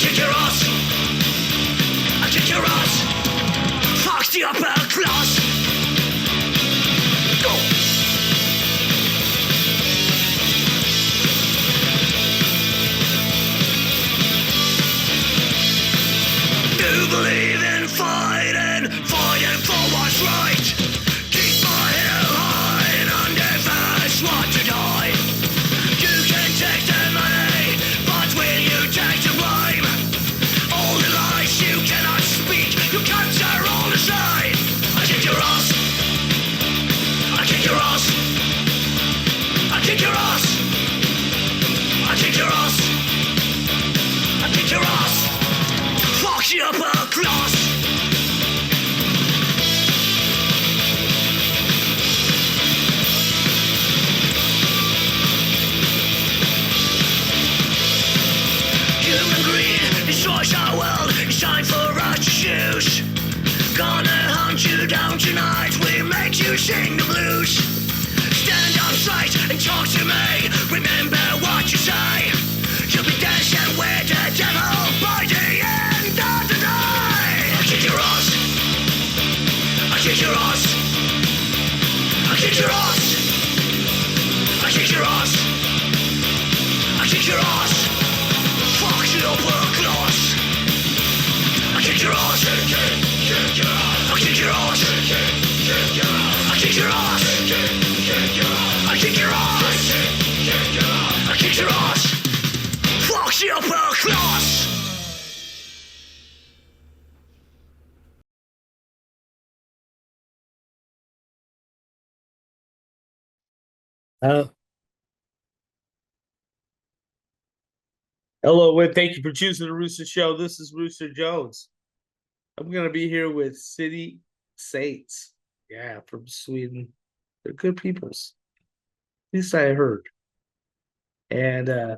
kick your ass. I kick your ass. Fuck the upper class. Go. Do believe in fighting, fighting for what's right. Keep my head high and never want to die. You can take the money, but will you take the blame? All the lies you cannot speak, you capture all the same. I kick your ass. I kick your ass. I kick your ass. I kick your ass. I kick your ass. Fuck the upper class. Human greed destroys our world. It's time for us to choose. Gonna hunt you down tonight. We make you sing the blues. Stand up straight and talk to me. Remember what you say. You'll be dancing with the devil by the end of the day. I kick your ass. I kick your ass. I kick your ass. I kick your ass. I kick your ass. Fuck the upper class. I kick your ass. I kick your ass. I kick your ass. I kick your ass. I kick your ass. Fuck the upper class. Hello, and thank you for choosing the Rooster Show. This is Rooster Jones. I'm going to be here with City Saints. Yeah, from Sweden. They're good peoples. At least I heard. And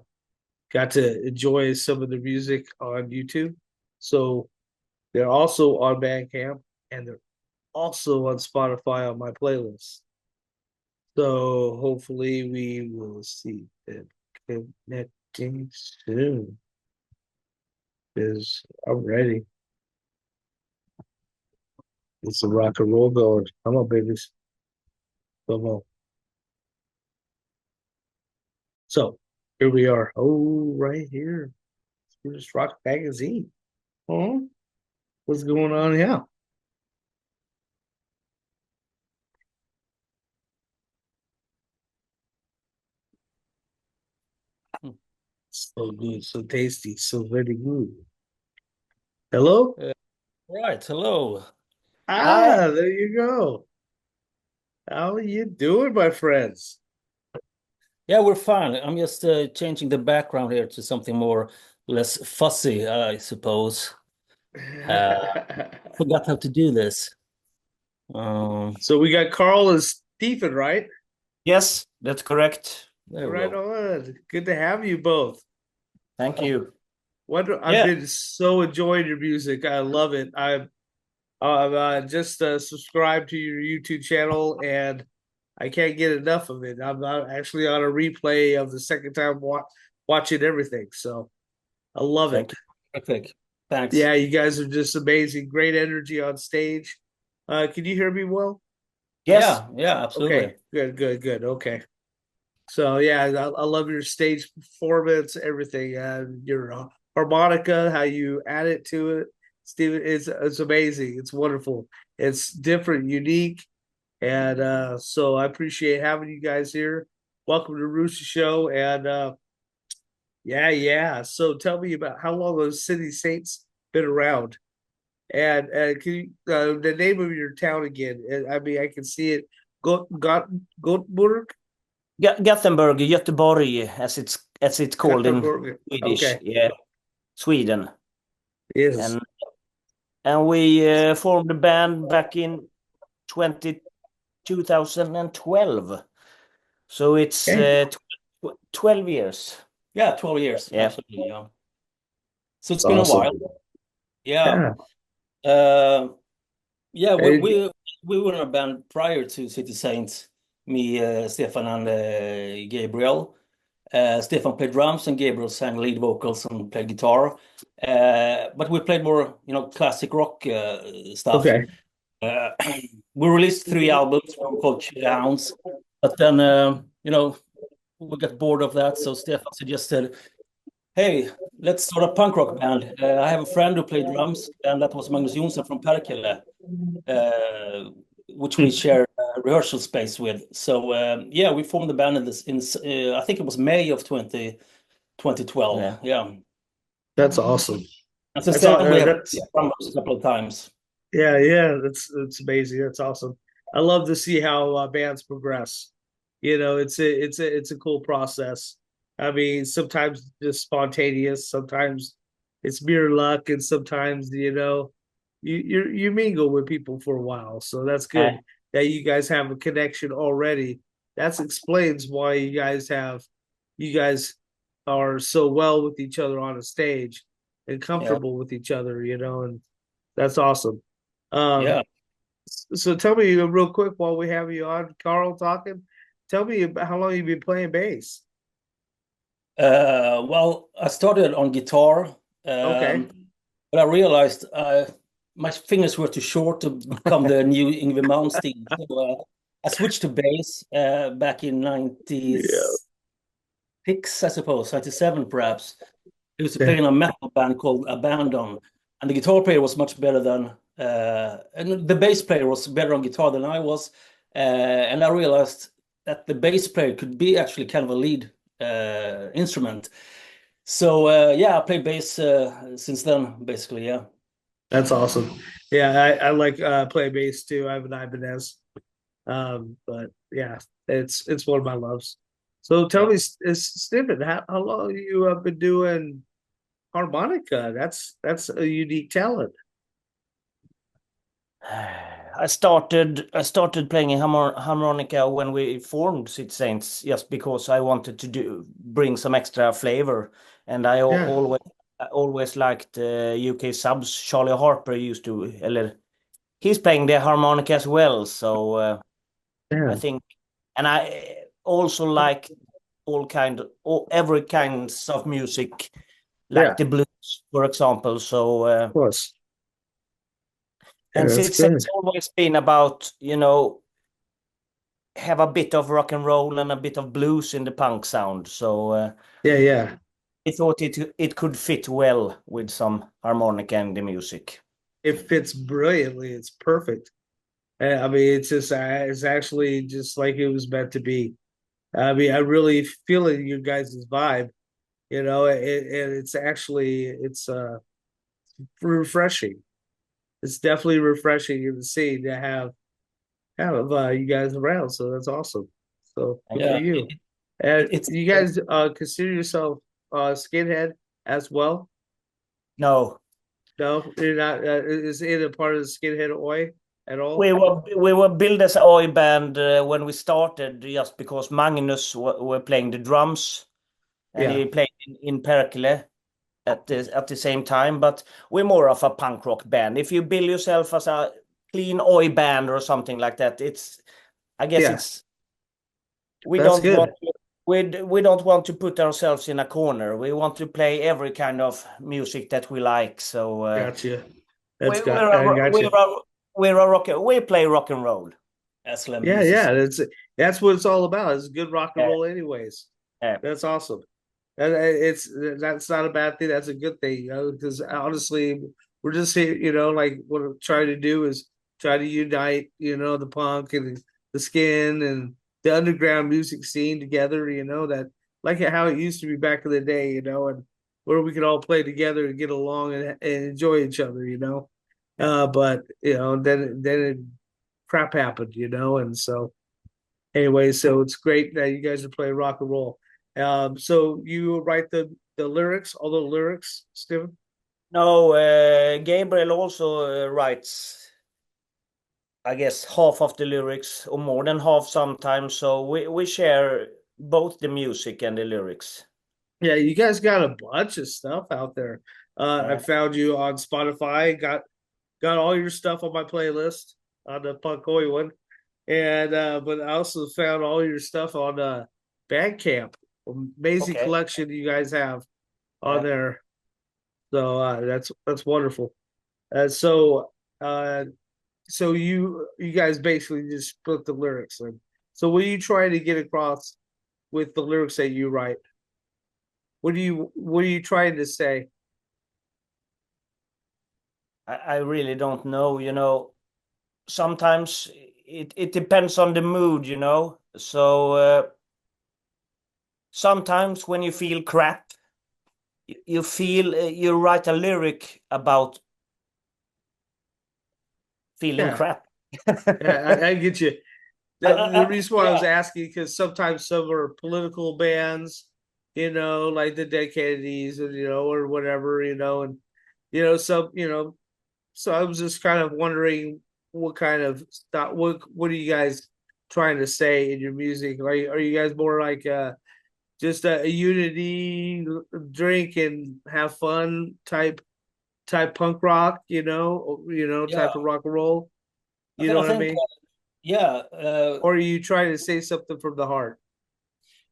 got to enjoy some of the music on YouTube. So they're also on Bandcamp, and they're also on Spotify on my playlist. So hopefully we will see them connecting soon. Because I'm ready. It's a rock and roll going. Come on, babies. Come on. So here we are. Oh, right here. Swedish Rock Magazine. Oh, what's going on here? So good, so tasty, so very good. Hello? Right, hello. There you go. How are you doing, my friends? Yeah, we're fine. I'm just changing the background here to something more less fussy, I suppose. Forgot how to do this. So we got Carl and Stephen, right? Yes, that's correct. There we Right go. on. Good to have you both. Thank you. I've been so enjoying your music. I love it. I've just subscribed to your YouTube channel, and I can't get enough of it. I'm actually on a replay of the second time watching everything. So I love it. Perfect. Thanks. Yeah, you guys are just amazing. Great energy on stage. Can you hear me well? Yes. Yeah, absolutely. Okay, good. Okay. So yeah, I love your stage performance, everything. Your harmonica, how you add it to it, Steven, it's amazing. It's wonderful. It's different, unique, and so I appreciate having you guys here. Welcome to Rooster Show, and yeah. So tell me about how long those City Saints been around, and can you the name of your town again? I mean, I can see it. Gothenburg. Gothenburg, Göteborg, as it's called Gothenburg. in Swedish. Okay. Yeah, Sweden. Yes. And we formed the band back in 2012. So it's 12 years. Yeah, 12 years. Yeah. Absolutely. Yeah. So it's been awesome. a while. Yeah. Yeah, we were in a band prior to City Saints, me, Stefan, and Gabriel. Stefan played drums and Gabriel sang lead vocals and played guitar. But we played more, classic rock stuff. Okay. Uh, we released 3 albums called Chili Hounds, but then we got bored of that, so Stefan suggested, "Hey, let's start a punk rock band." I have a friend who played drums, and that was Magnus Jonsson from Perkele, which we share rehearsal space with. So yeah, we formed the band in I think it was May of 2012. Yeah. Yeah, That's awesome. and since That's all. then we have That's drummers a couple of times. yeah. That's amazing. That's awesome. I love to see how bands progress. It's a cool process. I mean, sometimes just spontaneous. Sometimes it's mere luck, and sometimes you mingle with people for a while. So that's Uh, good that you guys have a connection already. That explains why you guys are so well with each other on a stage and Yeah, comfortable with each other, and that's awesome. Um, yeah. so tell me real quick while we have you on, Carl, talking. Tell me about how long you've been playing bass. Well, I started on guitar, Okay. but I realized my fingers were too short to become the new Yngwie Malmsteen. So I switched to bass back in Yeah. 96, I suppose, 97 perhaps. I used to play in a metal band called Abandon, and the guitar player was much better than, and the bass player was better on guitar than I was. And I realized that the bass player could be actually kind of a lead instrument. So yeah, I played bass since then, basically. Yeah, That's awesome. Yeah, I like play bass too. I have an Ibanez. But yeah, it's one of my loves. So tell yeah. me, Stephen, how long you have been doing harmonica? That's a unique talent. I started playing harmonica when we formed City Saints, just because I wanted to bring some extra flavor, and Yeah, I always liked UK subs. Charlie Harper used to, he's playing the harmonica as well, so I yeah, think, and I also like every kinds of music, yeah. like the blues, for example. So Of course. Yeah, and that's it's good. always been about, have a bit of rock and roll and a bit of blues in the punk sound. So Yeah, yeah. I thought it could fit well with some harmonica and the music. It fits brilliantly. It's perfect. I mean, it's actually just like it was meant to be. I mean, I really feel it in you guys' vibe, and it's refreshing. It's definitely refreshing in the scene to have you guys around. So that's awesome. So good for Yeah, you. And it's you guys consider yourself skinhead as well? No, No, you're not. Is it a part of the skinhead oi at all? we were built as a oi band when we started, just because Magnus were playing the drums, and Yeah, he played in Perkele at the same time. But we're more of a punk rock band. If you build yourself as a clean oi band or something like that, I guess yeah, it's we that's don't want good. we don't want to put ourselves in a corner. We want to play every kind of music that we like. So Gotcha. we, That's we're got. I a, gotcha. we're a rock. We play rock and roll. excellent Yeah, yeah. musician. That's what it's all about. It's good rock and Uh, roll, anyways. uh, That's awesome. And that's not a bad thing. That's a good thing, because honestly, we're just here, like what I'm trying to do is try to unite, the punk and the skin and the underground music scene together, that like how it used to be back in the day, and where we could all play together and get along and enjoy each other. But then crap happened, and so anyway, so it's great that you guys are playing rock and roll. So you write the lyrics, all the lyrics, Steven? no, Gabriel also writes, I guess, half of the lyrics or more than half sometimes. So we share both the music and the lyrics. Yeah, you guys got a bunch of stuff out there. I Uh, found you on Spotify. Got all your stuff on my playlist on the Punkoi one, and but I also found all your stuff on Bandcamp. Amazing Okay. collection you guys have on Yeah. there. So that's wonderful. So so you guys basically just split the lyrics. And so what are you trying to get across with the lyrics that you write? What are you trying to say? I really don't know, you know. Sometimes it depends on the mood, you know. So sometimes when you feel crap, you feel you write a lyric about feeling Yeah, crap. yeah, I get you. The reason why I was Yeah, asking because sometimes some are political bands, like the Dead Kennedys, and or whatever, and some, so I was just kind of wondering what kind of stuff, what are you guys trying to say in your music? Are you guys more like just a unity, drink and have fun type punk rock, yeah. type of rock and roll? You know I what I think mean? yeah. Or are you trying to say something from the heart?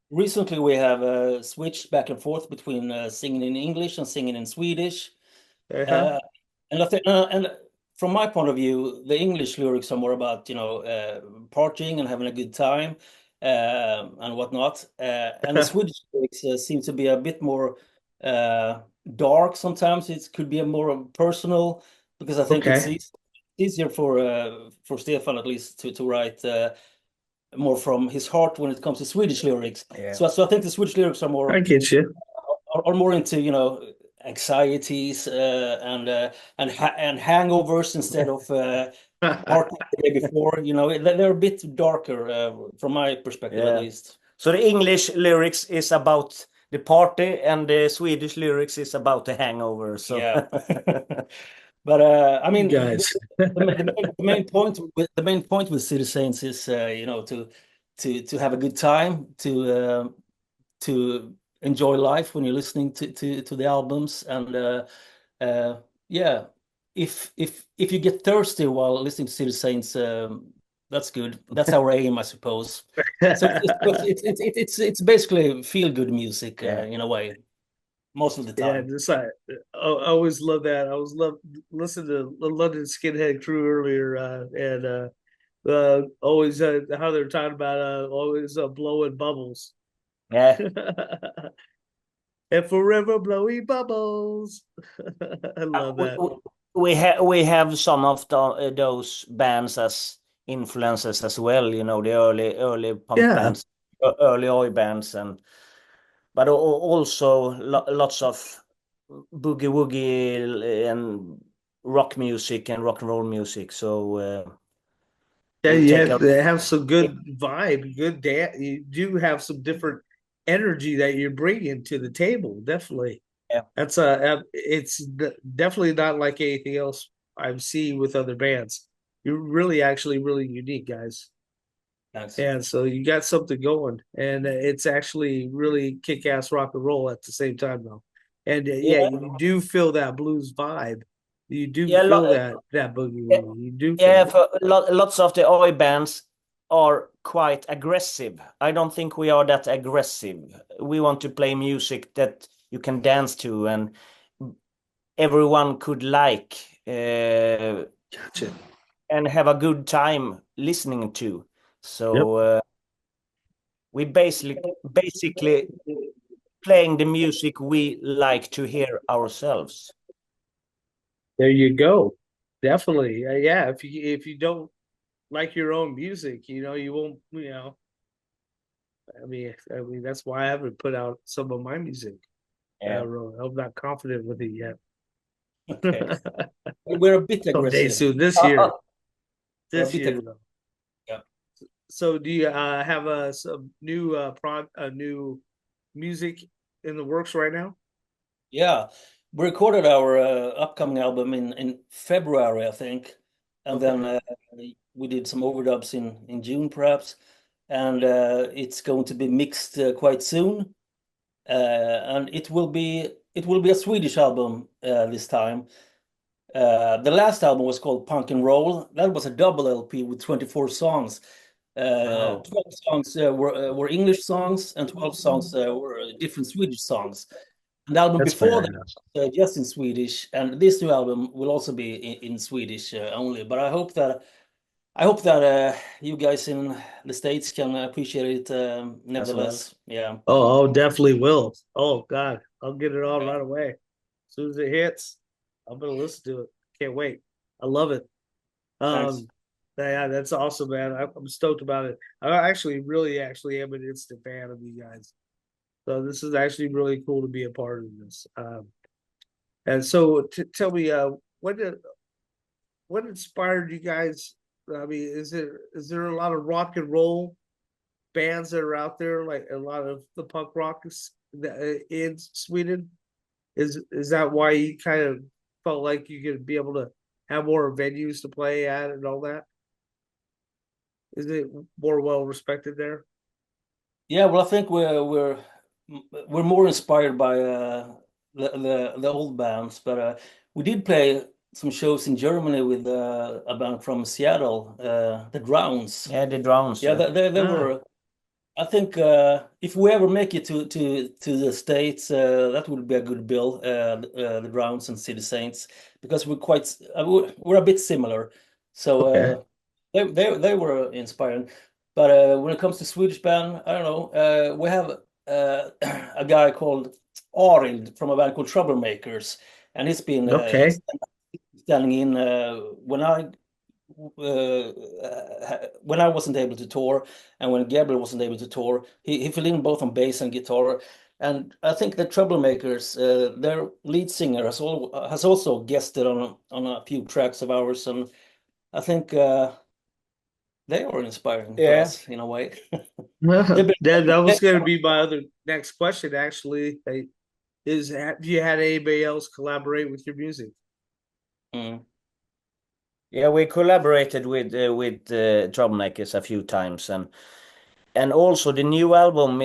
Recently, we have switched back and forth between singing in English and singing in Swedish. Uh-huh. Uh, and I think, and from my point of view, the English lyrics are more about partying and having a good time and whatnot. And the Swedish lyrics seem to be a bit more dark. Sometimes it could be a more personal because I think it's Okay. easier for Stefan at least to write more from his heart when it comes to Swedish lyrics. Yeah. So I think the Swedish lyrics are I get you. more into anxieties and hangovers instead of partying the day before. They're a bit darker from my perspective at Yeah. least. So the English lyrics is about the party, and the Swedish lyrics is about the hangover. So Yeah. But I You mean, guys. the main point with City Saints is to have a good time, to enjoy life when you're listening to the albums, and yeah, if you get thirsty while listening to City Saints, that's good. That's our aim, I suppose. So it's basically feel good music yeah. in a way most of the Yeah, time. just I always love that. I always love listen to the London Skinhead Crew earlier, and always how they're talking about always blowing bubbles. Yeah. And forever blowing bubbles. I love that. We have some of those bands as influences as well. You know, the early punk Yeah, bands, early oi bands, but also lots of boogie woogie and rock music and rock and roll music. So yeah. we You take have a they have some good vibe, good dance. You do have some different energy that you're bringing to the table. Definitely. yeah, That's it's definitely not like anything else I've seen with other bands. You're really actually really unique, guys. Thanks. And so you got something going, and it's actually really kick-ass rock and roll at the same time, though. And yeah, yeah, you do feel that blues vibe. You do yeah. feel that boogie woogie. You do feel Yeah, it. for lots of the oi bands are quite aggressive. I don't think we are that aggressive. We want to play music that you can dance to and everyone could like Gotcha. and have a good time listening to. Yep. So we basically playing the music we like to hear ourselves. There you go. Definitely. Yeah. If you don't like your own music, you won't. I mean, that's why I haven't put out some of my music. Yeah. I'm not confident with it yet. Okay, we're a bit Someday aggressive. soon, this year. We're a This bit year, aggressive. though. Yeah. So, do you have some new new music in the works right now? Yeah, we recorded our upcoming album in February, I think, and then Okay. we did some overdubs in June, perhaps, and it's going to be mixed quite soon, and it will be a Swedish album this time. The last album was called Punk and Roll. That was a double LP with 24 songs, Wow. 12 songs were English songs, and 12 songs were different Swedish songs. And the album That's before badass. that, just in Swedish, and this new album will also be in Swedish only. But I hope that you guys in the States can appreciate it nevertheless. Yeah. Oh, definitely will. Oh God, I'll get it on right away. As soon as it hits, I'm gonna listen to it. Can't wait. I love it. Thanks. Yeah, that's awesome, man. I'm stoked about it. I actually, really, actually am an instant fan of you guys. So this is actually really cool to be a part of this. And so, tell me, what inspired you guys? I mean, is there a lot of rock and roll bands that are out there, like a lot of the punk rock in Sweden? Is that why you kind of felt like you could be able to have more venues to play at and all that? Is it more well respected there? Yeah, well, I think we're more inspired by the old bands, but we did play some shows in Germany with a band from Seattle, the Drowns. Yeah, the Drowns. Yeah, Yeah. they were. I think if we ever make it to the States, that would be a good bill. The Drowns and City Saints, because we're a bit similar. So Okay. they were inspiring. But when it comes to Swedish band, I don't know. We have a guy called Arild from a band called Troublemakers, and he's been Okay. standing in when I wasn't able to tour and when Gabriel wasn't able to tour, he filled in both on bass and guitar. And I think the Troublemakers, their lead singer has also guested on a few tracks of ours, and I think they are inspiring for us in a way. They've That been, was going to be my other next question. Actually, have you had anybody else collaborate with your music? Mm. Yeah, we collaborated with Troublemakers a few times, and also the new album.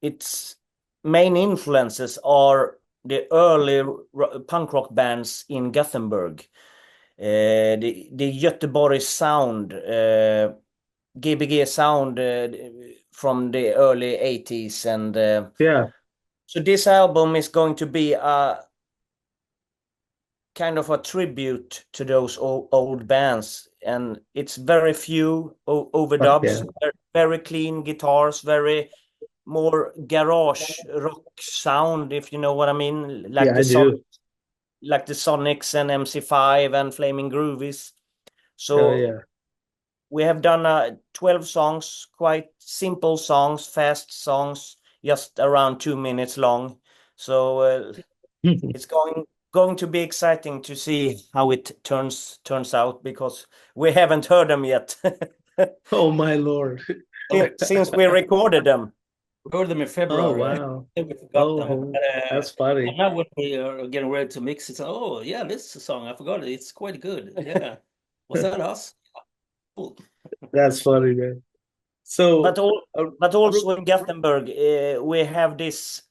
Its main influences are the early punk rock bands in Gothenburg, the Göteborg sound, GBG sound from the early 80s, and Yeah. so this album is going to be a kind of a tribute to those old bands, and it's very few Fuck overdubs, yeah. very clean guitars, very more garage rock sound, if you know what I mean, like Yeah, I do. like the Sonics and MC5 and Flaming Groovies. Oh So yeah. we have done 12 songs, quite simple songs, fast songs, just around 2 minutes long. So it's going to be exciting to see how it turns out, because we haven't heard them yet Oh my lord. since we recorded them. We heard them in Oh February. wow. I think we forgot them. Oh, that's And funny. now when we are getting ready to mix it, oh yeah, this song, I forgot it. It's quite good. Yeah. Was that us? Cool. That's funny, man. But So, all, uh, but real- also in Gothenburg, we have this.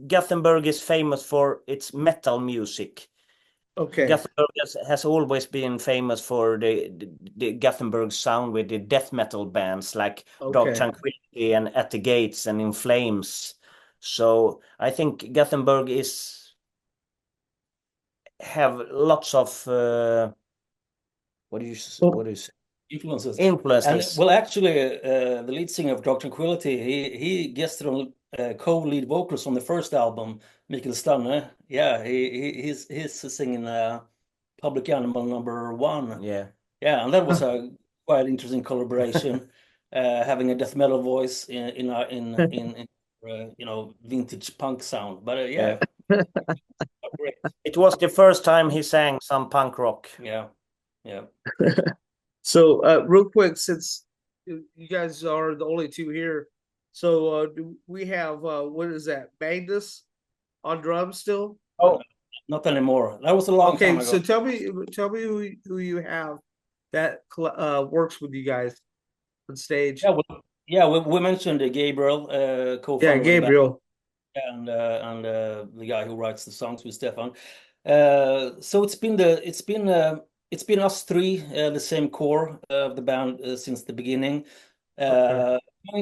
Gothenburg is famous for its metal music. okay, Gothenburg has always been famous for the Gothenburg sound with the death metal bands like Dark okay. Tranquillity and At the Gates and In Flames. So I think Gothenburg have lots of what do you Well, say? Influences. And Influences. well, actually, the lead singer of Dark Tranquillity, he guested on co-lead vocals on the first album, Mikael Stanne. Yeah, he's singing Public Animal #1. Yeah. Yeah, and that was a quite interesting collaboration, having a death metal voice in vintage punk sound. But Yeah. great. It was the first time he sang some punk rock. Yeah, yeah. so real quick, since you guys are the only two here, so do we have what is that? Magnus on drums still? Oh, not anymore. That was a long time Okay, ago. so tell me who you have that works with you guys on stage. We mentioned Gabriel, Yeah, co-founder of the band, Gabriel. and the guy who writes the songs with Stefan. So it's been it's been us three, the same core of the band since the beginning. Okay.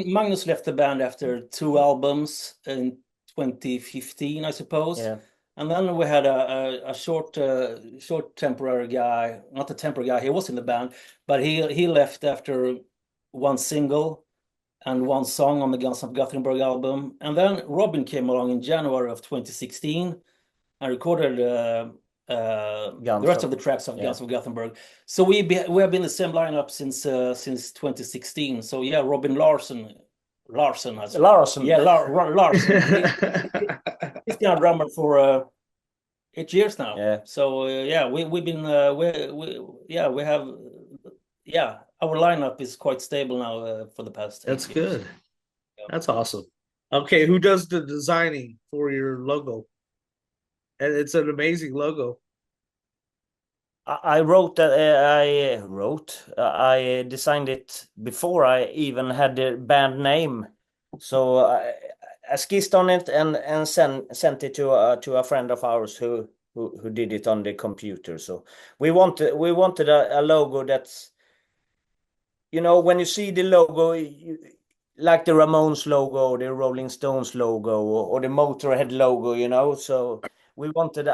Magnus left the band after 2 albums in 2015, I suppose. Yeah. And then we had a short temporary guy, not a temporary guy, he was in the band, but he left after one single and one song on the Guns of Gothenburg album. And then Robin came along in January of 2016 and recorded the Guns rest of- of the tracks of yeah. Guns of Gothenburg. So we have been the same lineup since 2016. So yeah, Robin Larson has Larson. yeah Larson. He's been a drummer for 8 years now. Yeah. So yeah, we've been we have our lineup is quite stable now for the past 8 That's years. good. Yeah. That's awesome. Okay, who does the designing for your logo? And it's an amazing logo. I wrote that I designed it before I even had the band name. So I skissed on it and sent it to a friend of ours who did it on the computer. So we wanted a logo that's, you know, when you see the logo, like the Ramones logo, the Rolling Stones logo, or the Motorhead logo, you know. So we wanted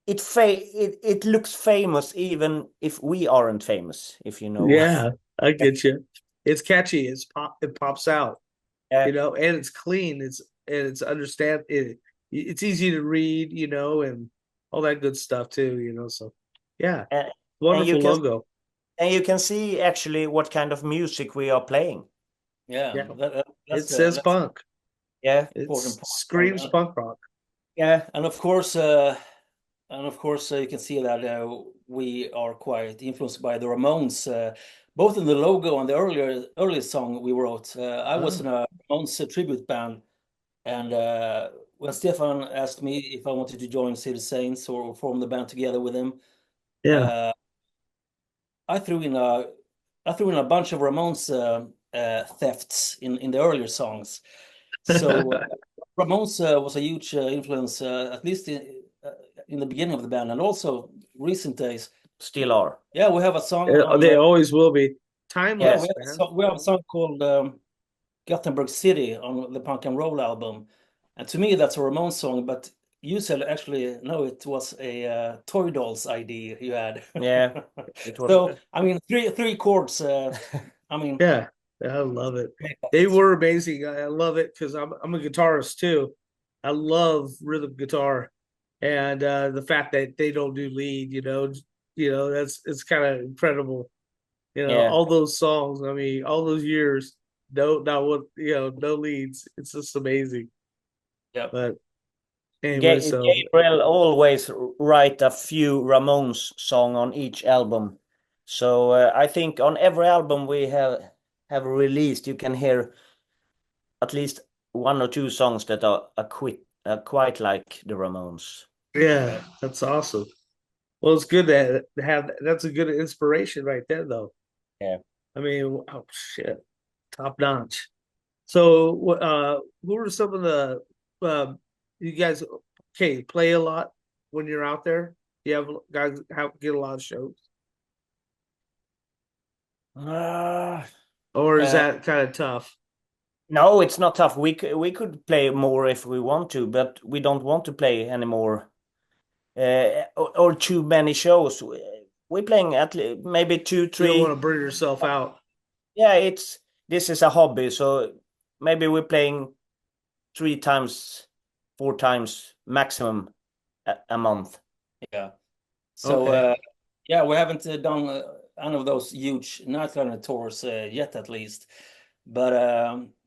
it looks famous even if we aren't famous, if you know. Yeah, I get you. It's catchy. It pops out, Yeah. you know, and it's clean. It's understand it. It's easy to read, you know, and all that good stuff too, you know. So yeah, And wonderful you can logo. see actually what kind of music we are playing. Yeah, Yeah. that's It says that's punk. Yeah. It important part. screams punk rock. Yeah. And of course, you can see that we are quite influenced by the Ramones, both in the logo and the earlier song we wrote. I was in a Ramones tribute band, and when Stefan asked me if I wanted to join City Saints or form the band together with him, Yeah. I threw in a bunch of Ramones thefts in the earlier songs. So Ramones was a huge influence, at least in the beginning of the band, and also recent days. Still are. Yeah, we have a song on. They always will be Yeah, timeless, man. we have a song called Gothenburg City on the Punk and Roll album, and to me that's a Ramones song. But you said actually no, it was a Toy Dolls idea you had. Yeah, it was. So I mean, three chords. I mean, Yeah, I love it. They were amazing. I love it because I'm a guitarist too. I love rhythm guitar, and the fact that they don't do lead, it's kind of incredible. You know, Yeah. all those songs. I mean, all those years, no leads. It's just amazing. yeah. But anyway, so Gabriel always write a few Ramones song on each album. So I think on every album we have released, you can hear at least one or two songs that are quite like the Ramones. yeah, that's awesome. Well, it's good to have. That's a good inspiration right there, though. Yeah. I mean, oh shit, top notch. So, who are some of the you guys? Okay, play a lot when you're out there. You have guys get a lot of shows, or is that kind of tough? No, it's not tough. We could play more if we want to, but we don't want to play anymore. Or too many shows. We're playing at maybe 2, You 3. don't want to burn yourself out. Yeah, this is a hobby, so maybe we're playing 3 times, 4 times maximum a month. Yeah. So Okay. yeah, we haven't done any of those huge nightliner tours yet, at least. But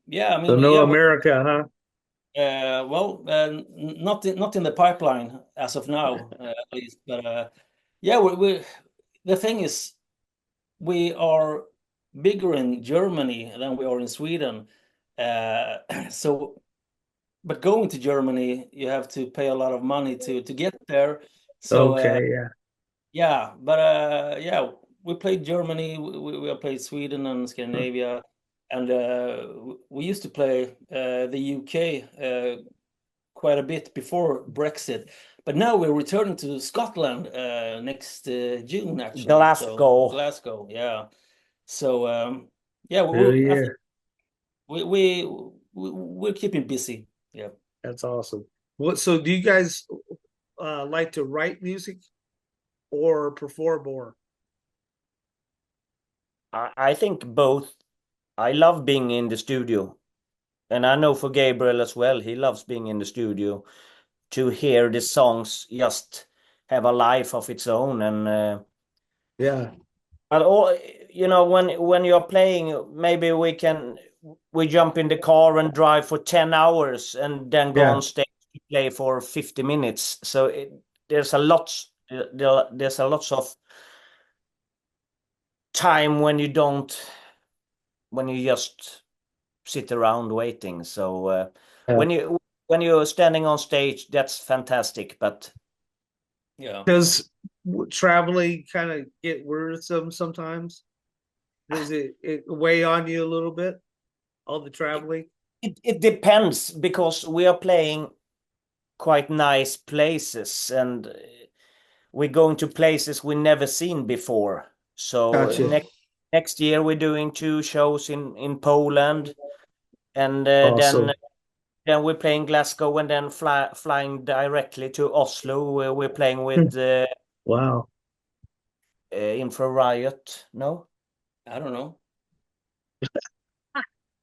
yeah, I mean, So no yeah, America, huh? well, not in the pipeline as of now, at least. But yeah, we the thing is, we are bigger in Germany than we are in Sweden. So, but going to Germany, you have to pay a lot of money to get there. So Okay, yeah. yeah, but yeah, we played Germany, we played Sweden and Scandinavia, and we used to play the UK quite a bit before Brexit, but now we're returning to Scotland next June, actually. Glasgow. So, Glasgow, yeah. So yeah, I Yeah, think we're keeping busy. Yeah. that's awesome. What? So, do you guys like to write music or perform more? I think both. I love being in the studio. And I know for Gabriel as well, he loves being in the studio to hear the songs just have a life of its own. And Yeah, but all, you know, when you're playing, maybe we jump in the car and drive for 10 hours and then go yeah. on stage to play for 50 minutes. So there's there's a lots of time when you just sit around waiting. So Yeah. when you're standing on stage, that's fantastic. But Yeah. Does traveling kind of get wearisome sometimes? Does it weigh on you a little bit? All the traveling? it depends because we are playing quite nice places and we're going to places we never seen before. So Gotcha. next year we're doing 2 shows in Poland, and Awesome. then we're playing Glasgow and then flying directly to Oslo where we're playing with Wow. Infra Riot. No, I don't know.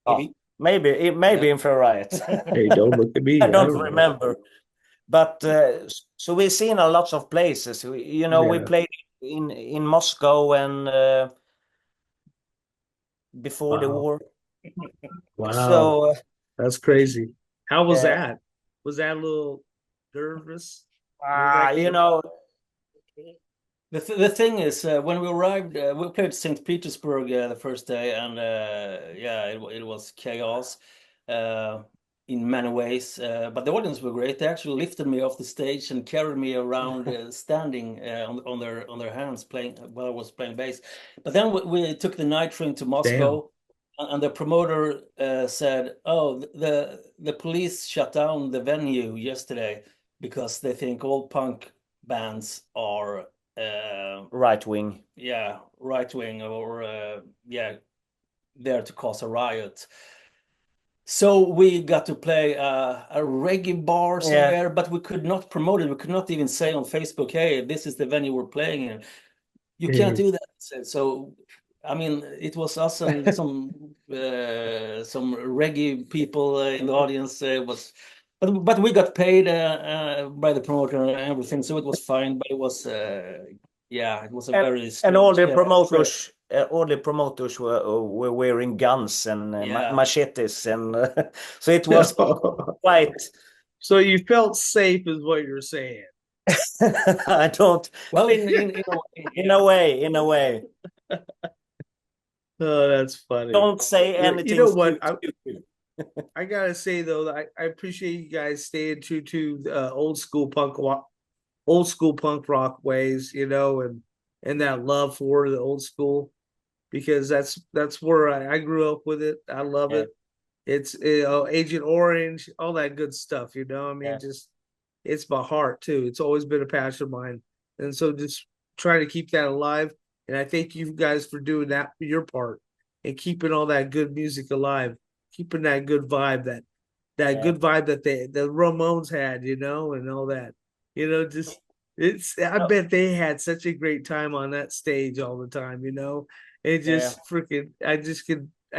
oh, Maybe. maybe Yeah. Infra Riot. Hey, don't look at I me. I don't don't know. remember. But so we've seen a lots of places. We Yeah. played in Moscow and before the Wow. war. Wow. So That's crazy. How was uh, that? Was that a little nervous? Nerve you wracking? know, The thing is, when we arrived, we played St. Petersburg the first day, and yeah, it was chaos uh, in many ways. But the audience were great. They actually lifted me off the stage and carried me around, standing on their hands, playing while I was playing bass. But then we took the night train to Damn. Moscow, and the promoter said, "Oh, the police shut down the venue yesterday because they think all punk bands are." right wing. Yeah, right wing or yeah, there to cause a riot. So we got to play a reggae bar Yeah, somewhere, but we could not promote it. We could not even say on Facebook, "Hey, this is the venue we're playing in." You can't do that. So, I mean, it was us and some reggae people in the audience. But we got paid by the promoter and everything, so it was fine. But it was yeah, it was a and very and strange all the promoters were wearing guns and yeah. machetes, and so it was quite. So you felt safe, is what you're saying. I don't. Well, In a way, Oh, that's funny. don't say You know anything what? stupid. I gotta say though, I appreciate you guys staying true to old school punk rock ways, and that love for the old school, because that's where I grew up with it. I love Yeah, it. It's Agent Orange, all that good stuff. I mean, yeah, just it's my heart too. It's always been a passion of mine, and so just trying to keep that alive. And I thank you guys for doing that for your part and keeping all that good music alive, keeping that good vibe that yeah. good vibe that the Ramones had, and all that. Just it's I No, bet they had such a great time on that stage all the time. It yeah. just freaking I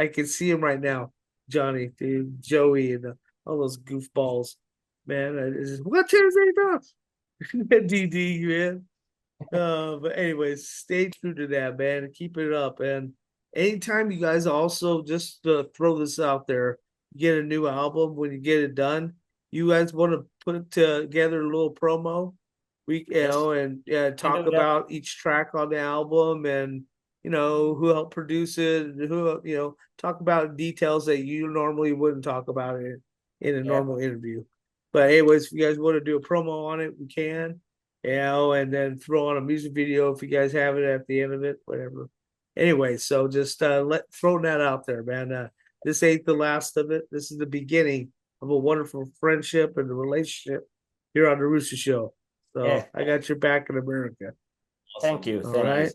can see him right now, Johnny, dude, Joey, and all those goofballs, man. It's just, what Tuesday does, DD, man. But anyways, stay true to that, man, and keep it up. And anytime you guys also just throw this out there, get a new album when you get it done. You guys want to put together a little promo, Yes, and can talk do that. about each track on the album and who helped produce it, and who talk about details that you normally wouldn't talk about in a Yeah. normal interview. But anyways, if you guys want to do a promo on it, we can and then throw on a music video if you guys have it at the end of it, whatever. Anyway, so just throwing that out there, man. This ain't the last of it. This is the beginning of a wonderful friendship and a relationship here on the Rooster Show. So Yeah. I got your back in America. Thank you. All Thank right.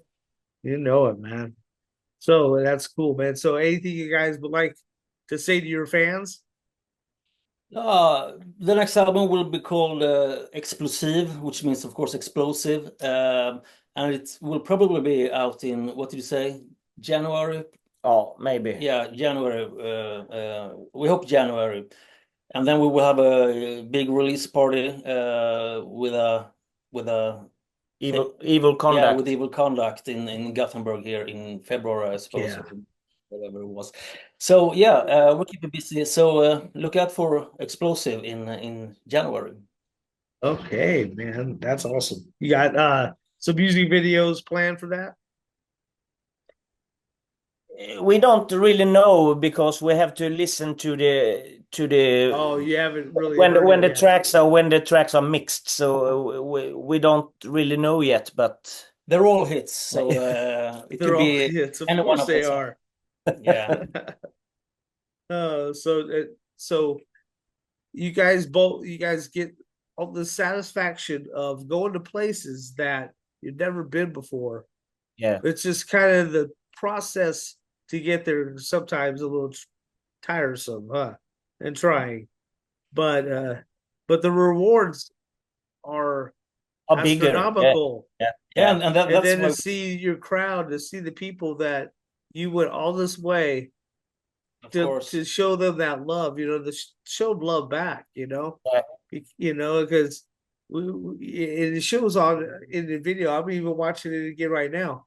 You know it, man. So that's cool, man. So anything you guys would like to say to your fans? The next album will be called Explosive, which means, of course, explosive. And it will probably be out in, what did you say? January? Oh, maybe. Yeah, January. We hope January. And then we will have a big release party with a Evil yeah, Conduct. with Evil Conduct in Gothenburg here in February, I suppose, Yeah. or whatever it was. So yeah, we're keeping busy. So look out for Explosive in January. Okay, man. That's awesome. You got some music videos planned for that? We don't really know because we have to listen to the Oh, you haven't really when heard when it the yet. when the tracks are mixed. So we don't really know yet, but They're all hits, so it They're could all be hits. Of any one course of they those. are. Yeah. So you guys get all the satisfaction of going to places that you've never been before. yeah, It's just kind of the process to get there, sometimes a little tiresome, huh? And trying. But the rewards are are bigger. Yeah, astronomical. yeah, Yeah, yeah. and And that's then why to see your crowd, to see the people that you went all this way of to course. show them that love, the showed love back, Yeah. because it shows on in the video. I'm even watching it again right now.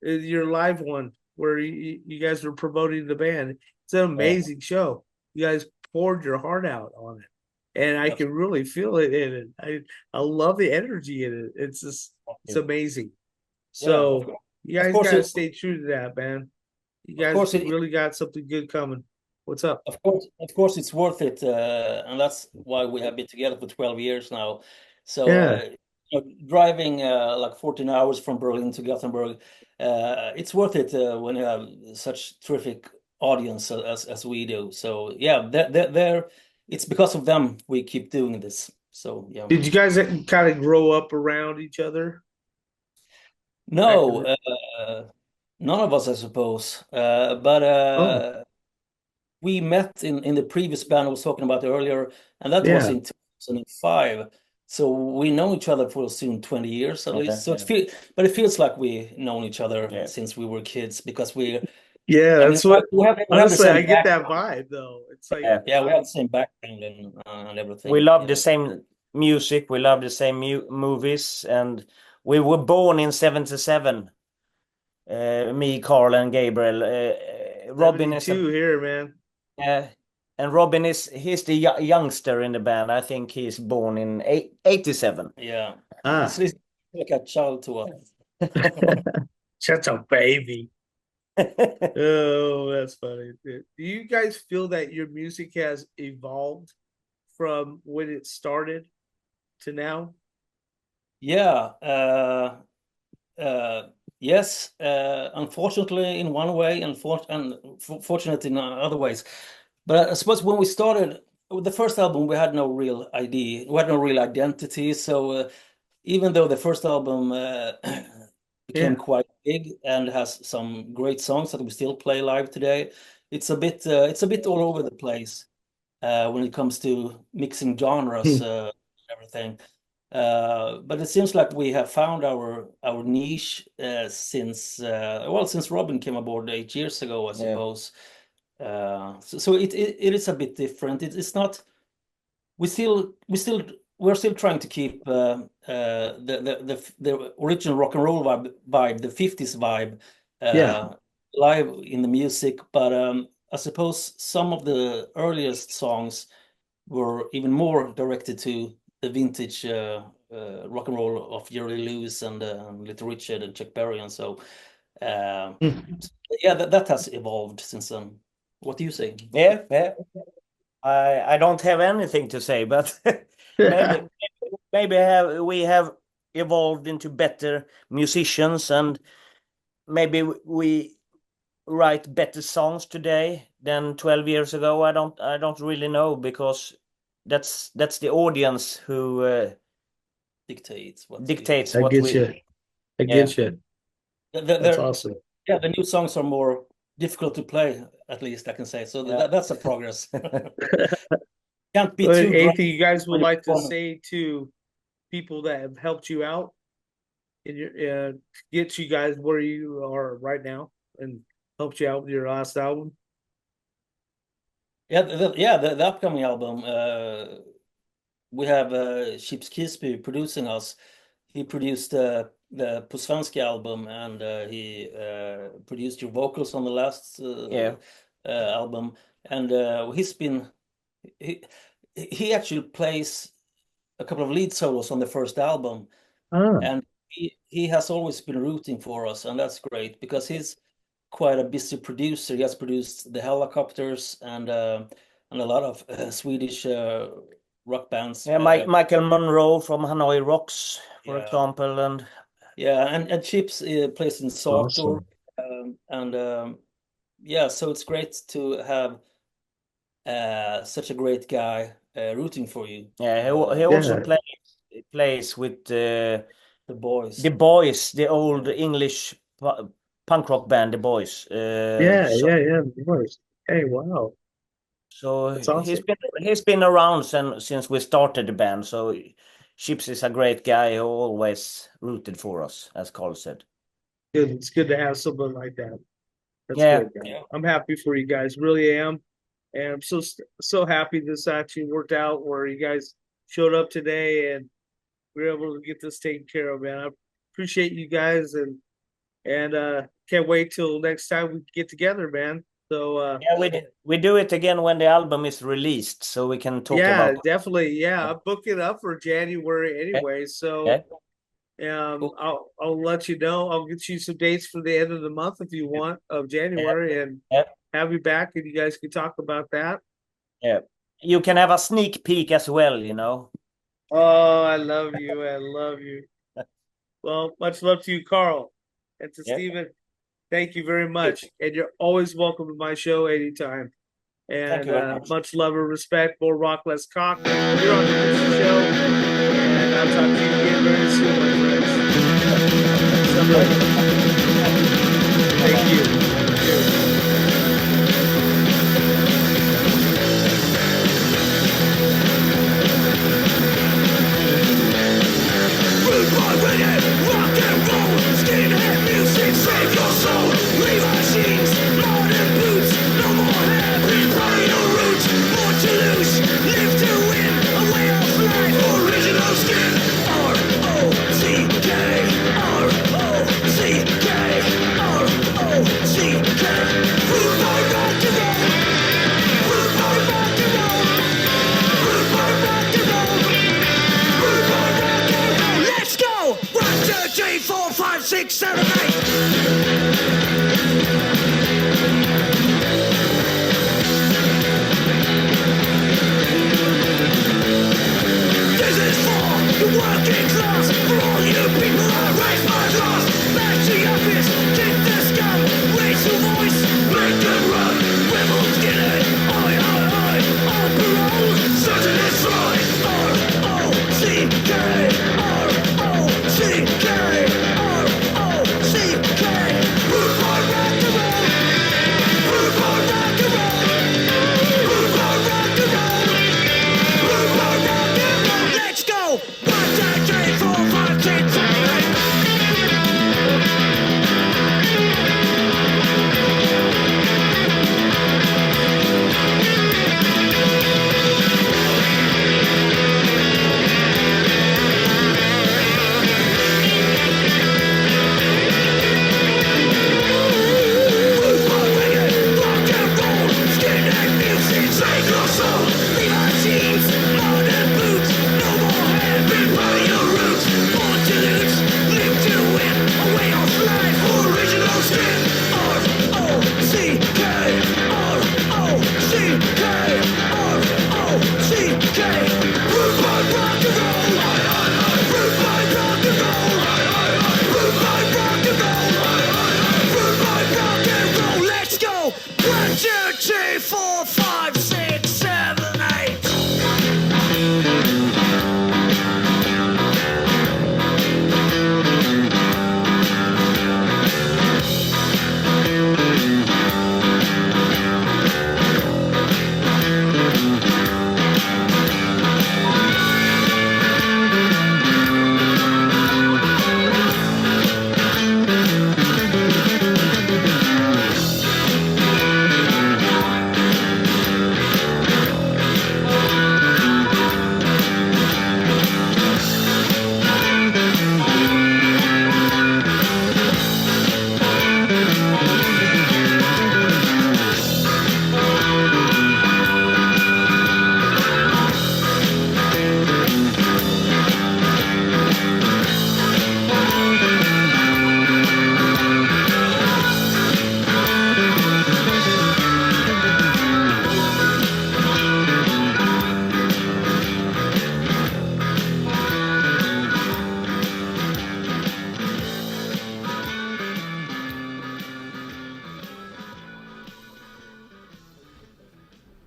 Your live one where you guys are promoting the band. It's an Yeah. amazing show. You guys poured your heart out on it, and I can really feel it in it. I love the energy in it. It's amazing. Yeah, So you of guys course got to it, stay true to that, man. You of guys course it, really got something good coming. What's up? of course it's worth it, and that's why we have been together for 12 years now. So Yeah. driving like 14 hours from Berlin to Gothenburg, it's worth it when you have such terrific audience as we do. So yeah, it's because of them we keep doing this. So yeah. Did you guys kind of grow up around each other? Back in No, the- none of us, I suppose. But Oh, we met in the previous band I was talking about earlier, and that was yeah. in 2005. So we know each other for soon 20 years at Okay, least. So yeah. but it feels like we known each other Yeah. since we were kids because Yeah, I mean, that's what we have the honestly same I get that background. vibe though. It's like Yeah. Yeah, we have the same background and We everything. love the same music. We love the same movies, and we were born in '77. Me, Carl, and Gabriel. Robin is 72 here, man. and Robin he's the youngster in the band. I think he's born in '87. Yeah. Ah, It's like a child to us. such a baby. Oh, that's funny. Do you guys feel that your music has evolved from when it started to now? Yeah. Yes, unfortunately in one way, and fortunate in other ways. But I suppose when we started with the first album, we had no real idea, we had no real identity. So even though the first album became Yeah. quite big and has some great songs that we still play live today, it's a bit all over the place when it comes to mixing genres and everything. But it seems like we have found our niche since Robin came aboard 8 years ago, I suppose. So it is a bit different. It's not. We're still trying to keep the original rock and roll vibe, the 50s vibe, Yeah. live in the music. But I suppose some of the earliest songs were even more directed to the vintage rock and roll of Jerry Lee Lewis and Little Richard and Chuck Berry, and so yeah, that has evolved since then. What do you say? Yeah, yeah. I don't have anything to say, but maybe we have evolved into better musicians, and maybe we write better songs today than 12 years ago? I don't really know, because that's the audience who Dictates what dictates I what get we. you. I get you. That's they're, awesome. yeah, the new songs are more difficult to play, at least I can say. So Yeah. that's a progress. Can't be But too dry anything you guys would when you're like to performing. say to people that have helped you out in your get you guys where you are right now and helped you out with your last album? Yeah, the upcoming album. We have Chips Kisby producing us. He produced the Pusvansky album, and he produced your vocals on the last album. And he actually plays a couple of lead solos on the first album, Ah, and he has always been rooting for us, and that's great because he's quite a busy producer. He has produced the Helicopters and a lot of Swedish rock bands. Yeah, Michael Monroe from Hanoi Rocks, for Yeah. example, and Yeah, and Chips plays in Sartor, awesome. yeah, so it's great to have such a great guy rooting for you. yeah, he also Yeah. plays with The Boys. the Boys, the old English punk rock band, the Boys. Yeah, of course. Hey, wow. So That's awesome. he's been around since we started the band. So Chips is a great guy who always rooted for us, as Carl said. Good. It's good to have someone like that. That's Yeah. good, man. I'm happy for you guys, really am. And I'm so happy this actually worked out where you guys showed up today and we were able to get this taken care of, man. I appreciate you guys and can't wait till next time we get together, man. So Yeah, we do it again when the album is released, so we can talk yeah, about. definitely. Yeah, I'm booking up for January anyway. So Cool. I'll let you know. I'll get you some dates for the end of the month if you want of January and Yeah. have you back and you guys can talk about that. Yeah, you can have a sneak peek as well, you know. Oh, I love you. I love you. Well, much love to you, Carl, and to Yeah. Stephen. Thank you very much. And you're always welcome to my show anytime. Thank And you very much. much love and respect. More rock, less cock. You're on the Roosta show. And I'll talk to you again very soon, my friends. Thank you. Rude boy reggae, rock and roll, skinhead music, save your soul. Levi jeans, modern boots, no more hair, replay your roots. More to lose, live to win, a way of life, original skin. R-O-C-K, R-O-C-K, R-O-C-K. Rude boy rock and roll, rude boy rock and roll, rude boy rock and roll. Rude boy rock and roll. Let's go! 1, 2, 3, 4, 5, 6, 7.